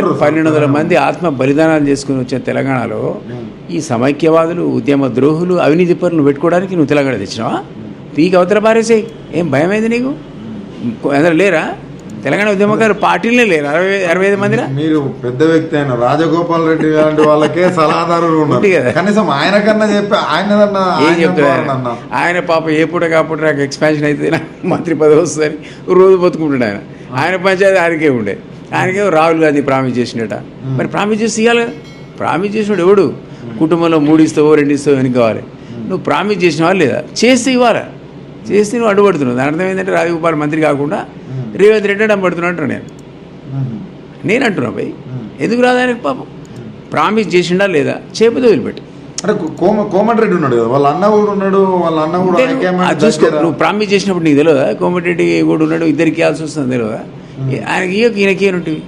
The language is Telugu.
1200 మంది ఆత్మ బలిదానాలు చేసుకుని వచ్చిన తెలంగాణలో ఈ సమైక్యవాదులు, ఉద్యమ ద్రోహులు, అవినీతి పరులు పెట్టుకోవడానికి నువ్వు తెలంగాణ తెచ్చినావా? పీకి అవతల పారేసేయి. ఏం భయమైంది నీకు? అందరూ లేరా తెలంగాణ ఉద్యమకారు? పార్టీలే లేరు 65 మందిరా? మీరు పెద్ద వ్యక్తి అయిన రాజగోపాల్ రెడ్డి లాంటి వాళ్ళకే సలహాదారులు ఉన్నారు కదా, కనీసం ఆయన కన్నా చెప్పి ఏం చెప్తారు? ఆయన పాప ఏ పూట కాపుట నాకు ఎక్స్పాన్షన్ అయితే మంత్రి పదవి వస్తుందని రోజు బతుకుంటాడు ఆయన పంచాయతీ ఆయనకే ఉండే. ఆయనకే రాహుల్ గాంధీ ప్రామిస్ చేసినట. మరి ప్రామిస్ చేసి ఇవ్వాలి కదా. ప్రామిస్ చేసినాడు ఎవడు? కుటుంబంలో 3 ఇస్తావో 2 ఇస్తావో వెనక కావాలి. నువ్వు ప్రామిస్ చేసినవా లేదా? చేస్తే ఇవ్వాలా? చేస్తే నువ్వు అడ్డుపడుతున్నావు. దాని అర్థం ఏంటంటే రాజగోపాల్ మంత్రి కాకుండా రేవంత్ రెడ్డి అడ్డుపడుతున్నా అంటున్నా నేను అంటున్నా భయ్. ఎందుకు రాదు ఆయనకు? పాపం ప్రామిస్ చేసిండా లేదా? చేపతో వదిలిపెట్టి. అంటే కోమటిరెడ్డి ఉన్నాడు కదా, వాళ్ళ అన్న కూడా ఉన్నాడు. వాళ్ళ అన్న కూడా చూసుకో. నువ్వు ప్రామిస్ చేసినప్పుడు నీకు తెలియదా? కోమటిరెడ్డి కూడా ఉన్నాడు, ఇద్దరికి ఇవ్వాల్సి వస్తుంది తెలియదా? ఆయనకి ఈయనకి ఏనుంటివి